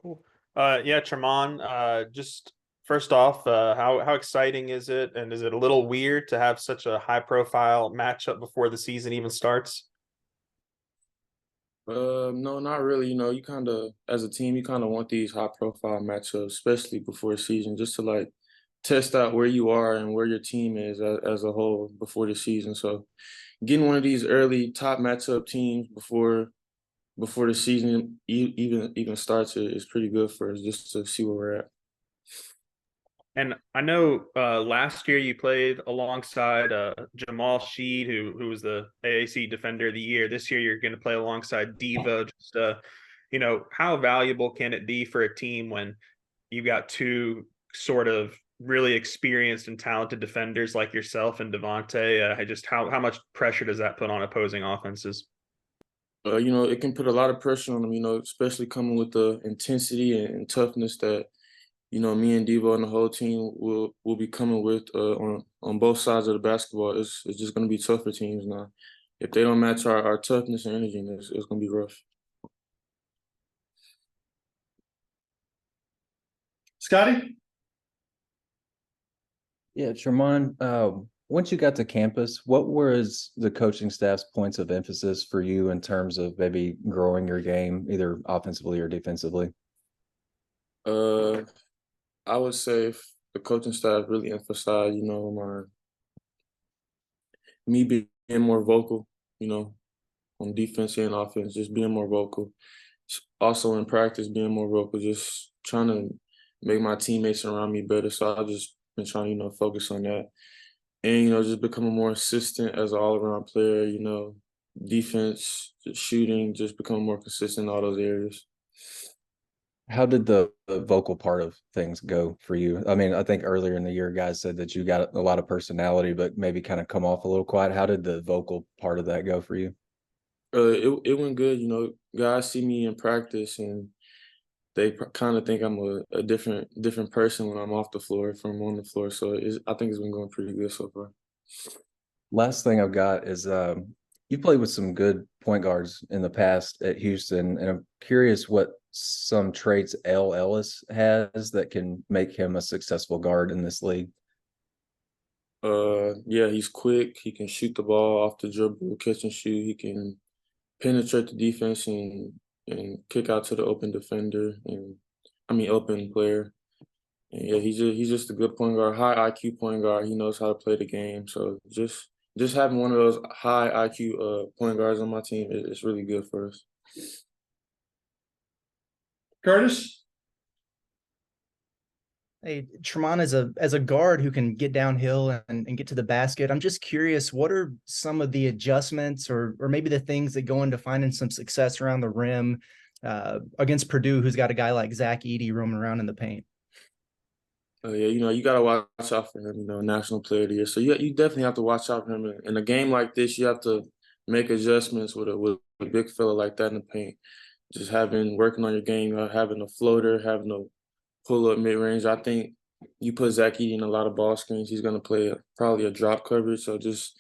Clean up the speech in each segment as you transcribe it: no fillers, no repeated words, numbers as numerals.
Cool. Yeah, Tramon, just first off, how exciting is it? And is it a little weird to have such a high profile matchup before the season even starts? No, not really. You kind of, as a team, you kind of want these high profile matchups, especially before a season, just to like test out where you are and where your team is as a whole before the season. So getting one of these early top matchup teams before the season even starts is pretty good for us just to see where we're at. And I know last year you played alongside Jamal Sheed, who was the AAC Defender of the Year. This year you're going to play alongside Devo. Just how valuable can it be for a team when you've got two sort of really experienced and talented defenders like yourself and Devontae? Just how much pressure does that put on opposing offenses? It can put a lot of pressure on them, especially coming with the intensity and toughness that me and Devo and the whole team will be coming with on both sides of the basketball. It's just going to be tough for teams now. If they don't match our toughness and energy, then it's going to be rough. Scotty? Yeah, Tramon, once you got to campus, what was the coaching staff's points of emphasis for you in terms of maybe growing your game, either offensively or defensively? Uh, I would say if the coaching staff really emphasized, me being more vocal, on defense and offense, just being more vocal. Also in practice, being more vocal, just trying to make my teammates around me better. So I've just been trying to, focus on that. And, just becoming more consistent as an all-around player, defense, just shooting, just becoming more consistent in all those areas. How did the vocal part of things go for you? I mean, I think earlier in the year, guys said that you got a lot of personality, but maybe kind of come off a little quiet. How did the vocal part of that go for you? It went good. Guys see me in practice and they kind of think I'm a different person when I'm off the floor from on the floor. So I think it's been going pretty good so far. Last thing I've got is you played with some good point guards in the past at Houston, and I'm curious what some traits L. Ellis has that can make him a successful guard in this league. Yeah, he's quick. He can shoot the ball off the dribble, catch and shoot. He can penetrate the defense and kick out to the open defender open player. And yeah, he's just a good point guard, high IQ point guard. He knows how to play the game. So just having one of those high IQ point guards on my team is really good for us. Curtis? Hey, Tramon, as a guard who can get downhill and get to the basket, I'm just curious, what are some of the adjustments or maybe the things that go into finding some success around the rim against Purdue, who's got a guy like Zach Edey roaming around in the paint? Yeah, you got to watch out for him, National Player of the Year. So you definitely have to watch out for him. In a game like this, you have to make adjustments with a big fella like that in the paint. Just working on your game, having a floater, having a pull up mid range. I think you put Zach Edey in a lot of ball screens, he's gonna play probably a drop coverage. So just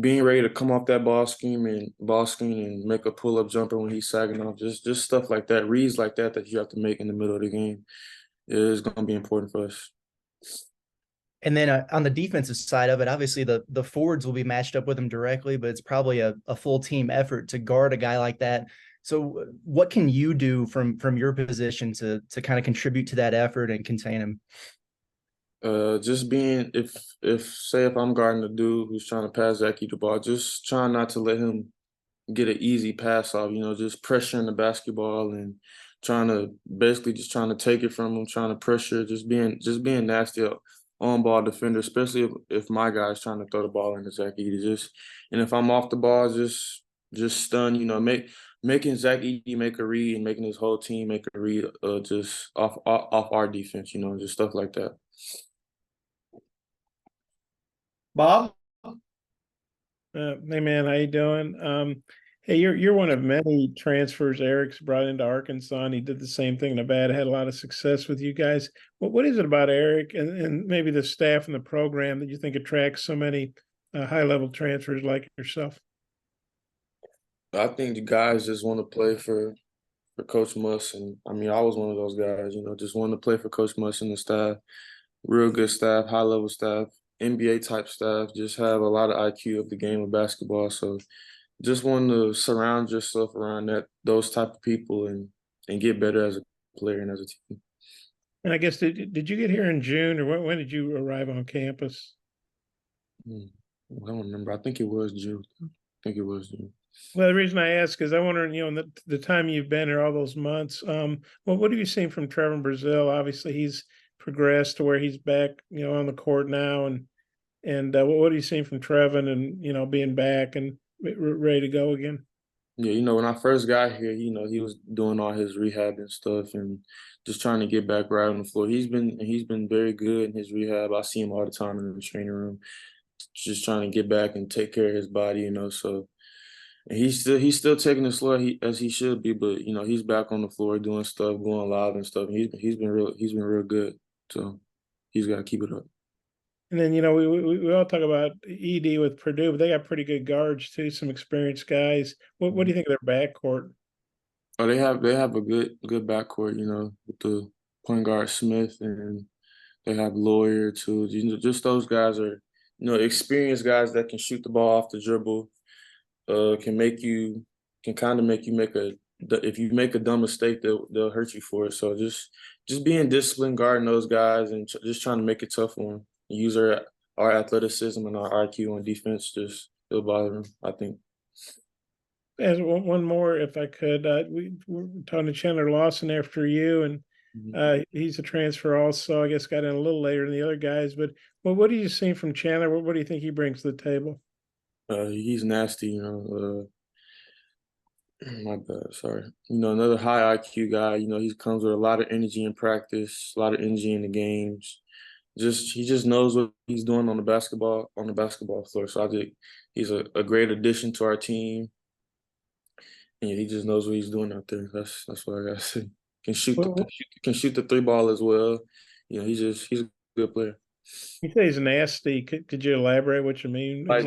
being ready to come off that ball screen and make a pull up jumper when he's sagging off, just stuff like that, reads like that you have to make in the middle of the game is gonna be important for us. And then on the defensive side of it, obviously the forwards will be matched up with him directly, but it's probably a full team effort to guard a guy like that. So what can you do from your position to kind of contribute to that effort and contain him? Just being if I'm guarding a dude who's trying to pass Zach the ball, just trying not to let him get an easy pass off, just pressuring the basketball and trying to take it from him, trying to pressure, just being nasty on ball defender, especially if my guy's trying to throw the ball into Zach Edey. And if I'm off the ball, just stun, making Zach Edey make a read and making his whole team make a read, just off our defense, just stuff like that. Bob? Hey man, how you doing? Hey, you're one of many transfers Eric's brought into Arkansas, and he did the same thing in Nevada. Had a lot of success with you guys. What is it about Eric and maybe the staff and the program that you think attracts so many high level transfers like yourself? I think the guys just want to play for Coach Muss, and I mean I was one of those guys, you know, just wanted to play for Coach Muss and the staff. Real good staff, high level staff, NBA type staff. Just have a lot of IQ of the game of basketball. So just want to surround yourself around those type of people and get better as a player and as a team. And I guess did you get here in June, or when did you arrive on campus? I don't remember. I think it was June. Well, the reason I ask is I wonder, you know, the time you've been here, all those months, well, what have you seen from Tramon Brazil? Obviously, he's progressed to where he's back, you know, on the court now, and what have you seen from Trevon, and you know, being back and ready to go again? Yeah, you know, when I first got here, you know, he was doing all his rehab and stuff and just trying to get back right on the floor. He's been very good in his rehab. I see him all the time in the training room, just trying to get back and take care of his body, you know. So and he's still taking it slow as he should be, but you know, he's back on the floor doing stuff, going live and stuff. And he's been real good. So he's got to keep it up. And then, you know, we all talk about ED with Purdue, but they got pretty good guards too, some experienced guys. What do you think of their backcourt? Oh, they have a good backcourt, you know, with the point guard Smith, and they have Lawyer too. You know, just those guys are, you know, experienced guys that can shoot the ball off the dribble, can kind of make you if you make a dumb mistake, they'll hurt you for it. So just being disciplined, guarding those guys, and just trying to make it tough for them. Use our athleticism and our IQ on defense, it'll bother them, I think. As one more, if I could, we were talking to Chandler Lawson after you, and he's a transfer also. I guess got in a little later than the other guys. But what do you see from Chandler? What do you think he brings to the table? He's nasty, you know. My bad, sorry. You know, another high IQ guy. You know, he comes with a lot of energy in practice, a lot of energy in the games. He just knows what he's doing on the basketball floor. So I think he's a great addition to our team. And he just knows what he's doing out there. That's what I gotta say. Can shoot the three ball as well. You know, he's a good player. You say he's nasty. Could you elaborate what you mean? Like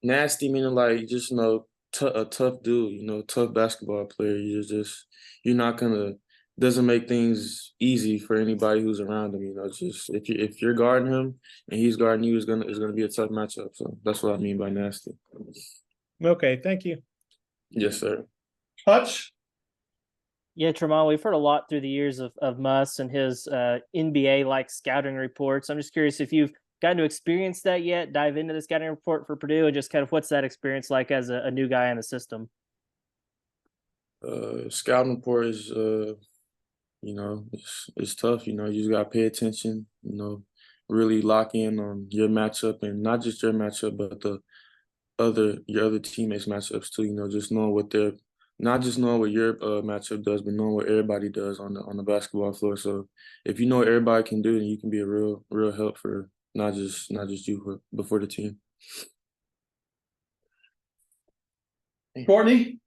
nasty meaning like just, you know, a tough dude, you know, tough basketball player. You're not gonna, doesn't make things easy for anybody who's around him. You know, just if you're guarding him and he's guarding you, it's gonna be a tough matchup. So that's what I mean by nasty. Okay, thank you. Yes, sir. Hutch? Yeah, Tramon, we've heard a lot through the years of Muss and his NBA-like scouting reports. I'm just curious if you've gotten to experience that yet, dive into the scouting report for Purdue, and just kind of what's that experience like as a new guy in the system? Scouting report is, you know, it's tough. You know, you just got to pay attention, you know, really lock in on your matchup, and not just your matchup, but your other teammates' matchups too. You know, just knowing not just knowing what your matchup does, but knowing what everybody does on the basketball floor. So if you know what everybody can do, then you can be a real help for not just you, but for the team. Courtney?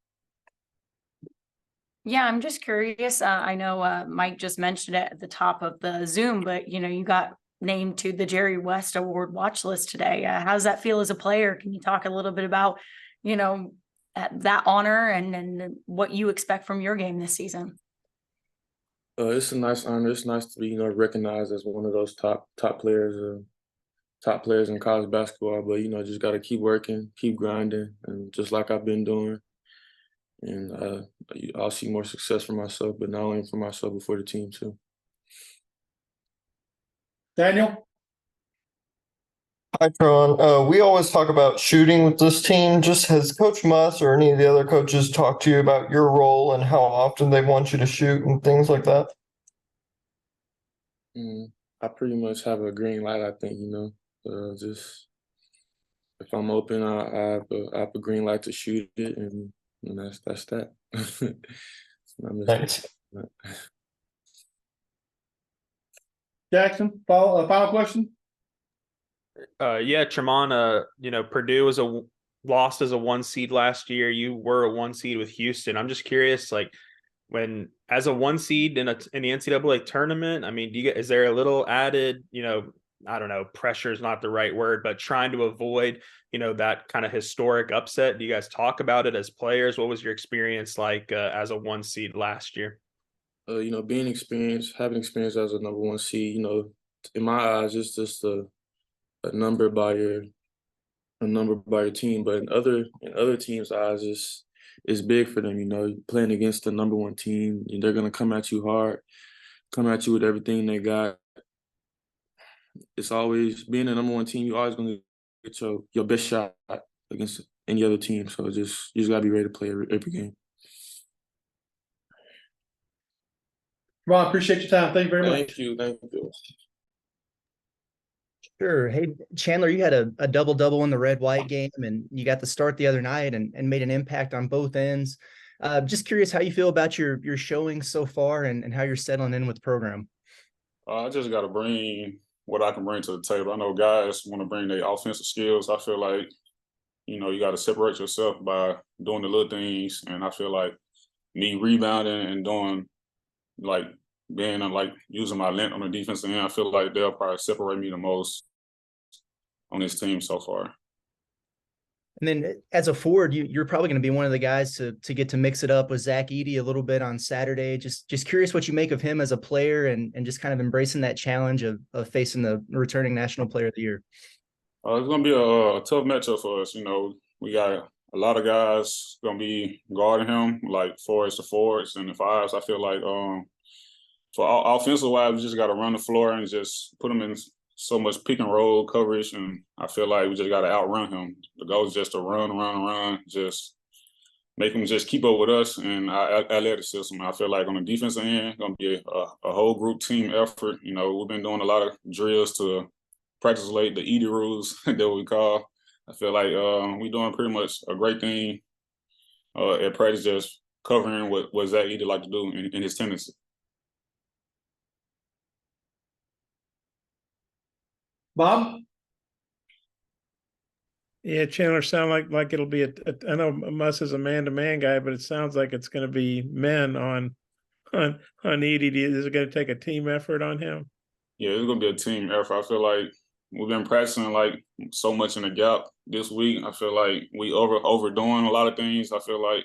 Yeah, I'm just curious. I know Mike just mentioned it at the top of the Zoom, but you know, you got named to the Jerry West Award watch list today. How does that feel as a player? Can you talk a little bit about, you know, that honor and what you expect from your game this season? It's a nice honor. It's nice to be, you know, recognized as one of those top players in college basketball. But you know, just got to keep working, keep grinding, and just like I've been doing. And I'll see more success for myself, but not only for myself, but for the team too. Daniel? Hi, Tron. We always talk about shooting with this team. Just has Coach Muss or any of the other coaches talked to you about your role and how often they want you to shoot and things like that? I pretty much have a green light, I think, you know. Just if I'm open, I have a green light to shoot it, and that's that. Thanks. Jackson, final question? Yeah, Tramon, you know, Purdue was lost as a 1 seed last year. You were a 1 seed with Houston. I'm just curious, like, when as a 1 seed in the NCAA tournament, I mean, is there a little added, you know, I don't know, pressure is not the right word, but trying to avoid, that kind of historic upset? Do you guys talk about it as players? What was your experience like as a 1 seed last year? Being experienced, having experience as a number 1 seed, in my eyes, it's just a number by your team. But in other teams' eyes, it's big for them. Playing against the number 1 team, they're gonna come at you hard, come at you with everything they got. It's always being a number 1 team. You're always gonna get your best shot against any other team. So you just gotta be ready to play every game. Ron, appreciate your time. Thank you very much. Thank you. Sure. Hey, Chandler, you had a double-double in the red-white game, and you got the start the other night and made an impact on both ends. Just curious how you feel about your showing so far and how you're settling in with the program. I just got to bring what I can bring to the table. I know guys want to bring their offensive skills. I feel like, you got to separate yourself by doing the little things. And I feel like me rebounding and doing, like, being like using my length on the defensive end, I feel like they'll probably separate me the most on this team so far. And then as a forward, you're probably going to be one of the guys to get to mix it up with Zach Edey a little bit on Saturday. Just curious what you make of him as a player and just kind of embracing that challenge of facing the returning National Player of the Year. It's going to be a tough matchup for us. We got a lot of guys going to be guarding him, like forwards to forwards and the fives. I feel like for offensive wise, we just got to run the floor and just put him in so much pick and roll coverage, and I feel like we just got to outrun him. The goal is just to run, just make him just keep up with us and our athleticism. I feel like on the defensive end, it's going to be a whole group team effort. We've been doing a lot of drills to practice late, the Edey rules that we call. I feel like we're doing pretty much a great thing at practice, just covering what Zach Edey like to do in his tendency. Bob? Yeah, Chandler, sound like it'll be I know Muss is a man-to-man guy, but it sounds like it's going to be men on Edey. Is it going to take a team effort on him? Yeah, it's going to be a team effort. I feel like we've been practicing like so much in the gap this week. I feel like we overdoing a lot of things. I feel like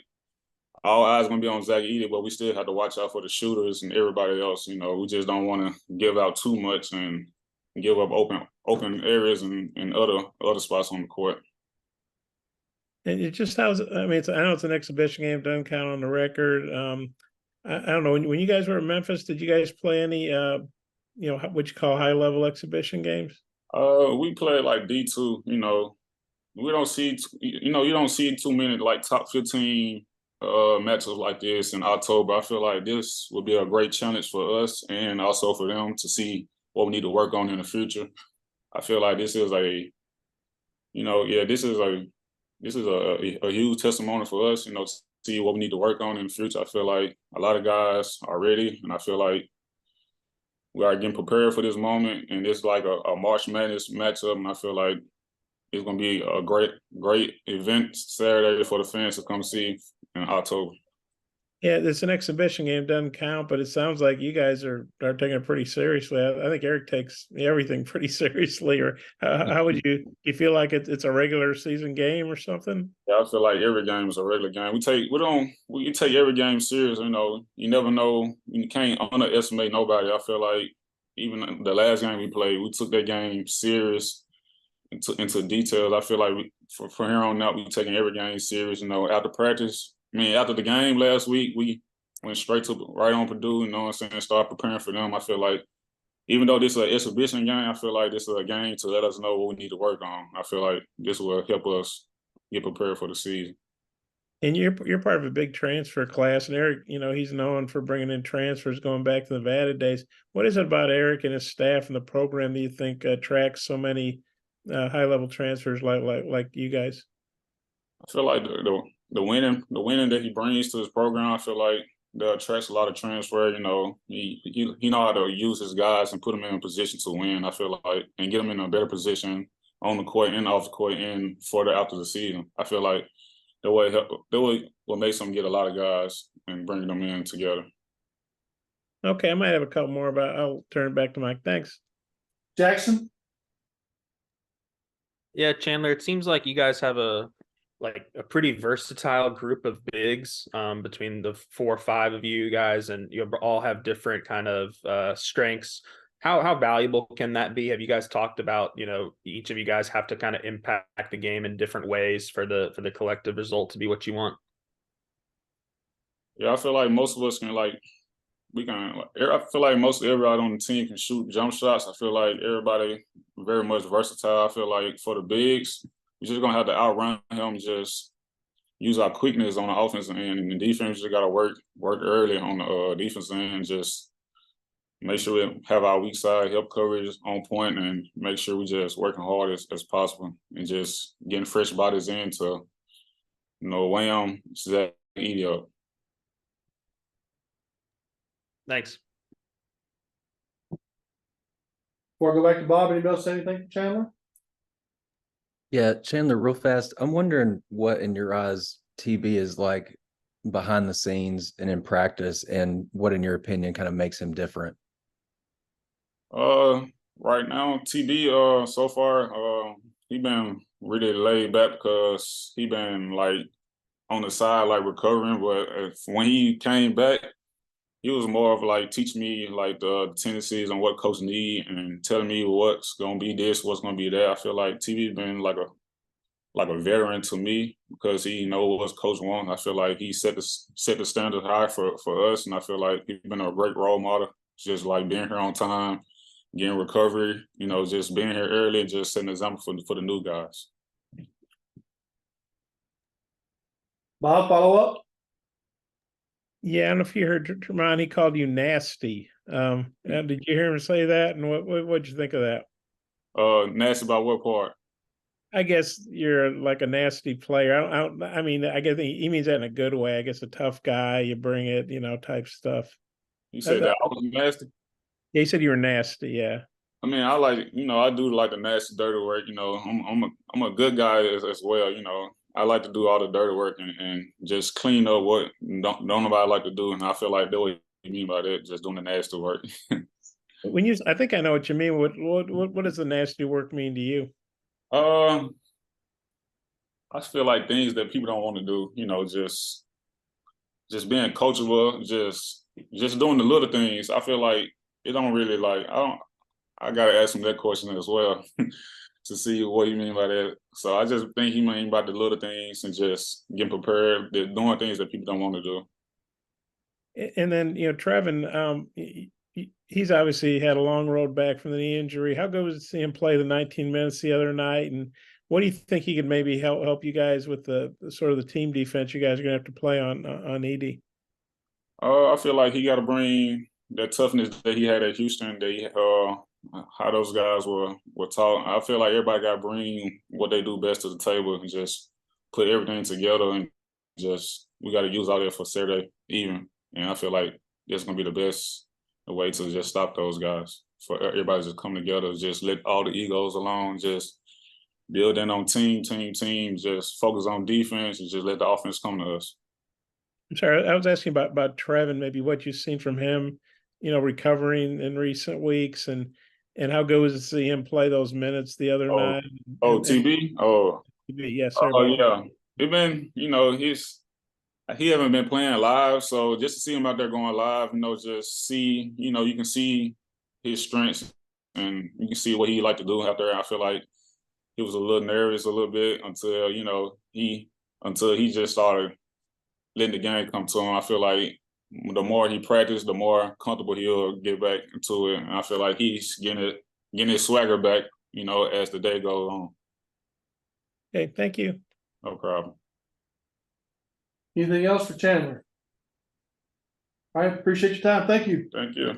all eyes going to be on Zach Edey, but we still have to watch out for the shooters and everybody else. We just don't want to give out too much and give up open areas and other spots on the court. And it just I know it's an exhibition game, doesn't count on the record. I don't know, when you guys were in Memphis, did you guys play any what you call high level exhibition games? We play like D2. We don't see you don't see too many like top 15 matchups like this in October. I feel like this would be a great challenge for us and also for them to see what we need to work on in the future. I feel like this is a huge testimony for us, to see what we need to work on in the future. I feel like a lot of guys are ready, and I feel like we are getting prepared for this moment, and it's like a March Madness matchup, and I feel like it's going to be a great event Saturday for the fans to come see in October. Yeah, it's an exhibition game, doesn't count, but it sounds like you guys are taking it pretty seriously. I think Eric takes everything pretty seriously. Or how would you feel like it's a regular season game or something? Yeah, I feel like every game is a regular game. We take every game serious. You never know. You can't underestimate nobody. I feel like even the last game we played, we took that game serious into details. I feel like from here on out, we're taking every game serious. After practice. After the game last week, we went straight right on Purdue, start preparing for them. I feel like even though this is an exhibition game, I feel like this is a game to let us know what we need to work on. I feel like this will help us get prepared for the season. And you're part of a big transfer class, and Eric, he's known for bringing in transfers going back to the Nevada days. What is it about Eric and his staff and the program that you think attracts so many high-level transfers like you guys? I feel like the winning that he brings to his program, I feel like that attracts a lot of transfer. He know how to use his guys and put them in a position to win. I feel like and get them in a better position on the court and off the court and further after the season. I feel like that way will make them get a lot of guys and bring them in together. Okay, I might have a couple more, but I'll turn it back to Mike. Thanks. Jackson? Yeah, Chandler, it seems like you guys have a pretty versatile group of bigs between the 4 or 5 of you guys, and you all have different kind of strengths. How valuable can that be? Have you guys talked about, each of you guys have to kind of impact the game in different ways for the collective result to be what you want? Yeah, I feel like most of us can I feel like most everybody on the team can shoot jump shots. I feel like everybody very much versatile. I feel like for the bigs, we're just gonna have to outrun him, just use our quickness on the offensive end, and the defense just gotta work early on the defensive end, just make sure we have our weak side help coverage on point, and make sure we just working hard as possible, and just getting fresh bodies in to, wham, Zach, eat up. Thanks. Before I go back to Bob, anybody else say anything, Chandler? Yeah, Chandler, real fast. I'm wondering what in your eyes TB is like behind the scenes and in practice, and what in your opinion kind of makes him different. Right now, TB, so far, he been really laid back because he been like on the side, like recovering. But when he came back, he was more of like teaching me like the tendencies on what coach need and telling me what's gonna be this, what's gonna be that. I feel like TB been like a veteran to me because he knows what coach wants. I feel like he set the standard high for us, and I feel like he's been a great role model. Just like being here on time, getting recovery, just being here early and just setting an example for the new guys. Bob, follow up? Yeah, I don't know if you heard Tramon, he called you nasty. Did you hear him say that? And what'd you think of that? Nasty about what part? I guess you're like a nasty player. I mean, I guess he means that in a good way. I guess a tough guy, you bring it, type stuff. You said that I was nasty? Yeah, he said you were nasty, yeah. I mean, I like, I do like the nasty, dirty work. I'm a good guy as well. I like to do all the dirty work and just clean up what don't nobody like to do. And I feel like that's what you mean by that, just doing the nasty work. I think I know what you mean. What does the nasty work mean to you? I feel like things that people don't want to do. Just being coachable, just doing the little things. I feel like it don't really like I gotta ask him that question as well to see what you mean by that. So I just think he mean about the little things and just getting prepared, doing things that people don't want to do. And then Trevin, he's obviously had a long road back from the knee injury. How good was it to see him play the 19 minutes the other night? And what do you think he could maybe help you guys with the sort of the team defense you guys are gonna have to play on ED? I feel like he got to bring that toughness that he had at Houston. How those guys were taught. I feel like everybody got to bring what they do best to the table and just put everything together, and just we got to use all that for Saturday even. And I feel like that's gonna be the best way to just stop those guys. For everybody to just come together, just let all the egos alone, just build in on team, just focus on defense and just let the offense come to us. I'm sorry, I was asking about Trevin, maybe what you've seen from him, recovering in recent weeks, and how good was it to see him play those minutes the other night? TB? TB, yes, sir. Yeah. It been, he haven't been playing live, so just to see him out there going live, just see, you can see his strengths and you can see what he like to do out there. I feel like he was a little nervous a little bit until he just started letting the game come to him. I feel like the more he practiced, the more comfortable he'll get back into it. And I feel like he's getting his swagger back, as the day goes on. Okay, thank you. No problem. Anything else for Chandler? All right, appreciate your time. Thank you. Thank you.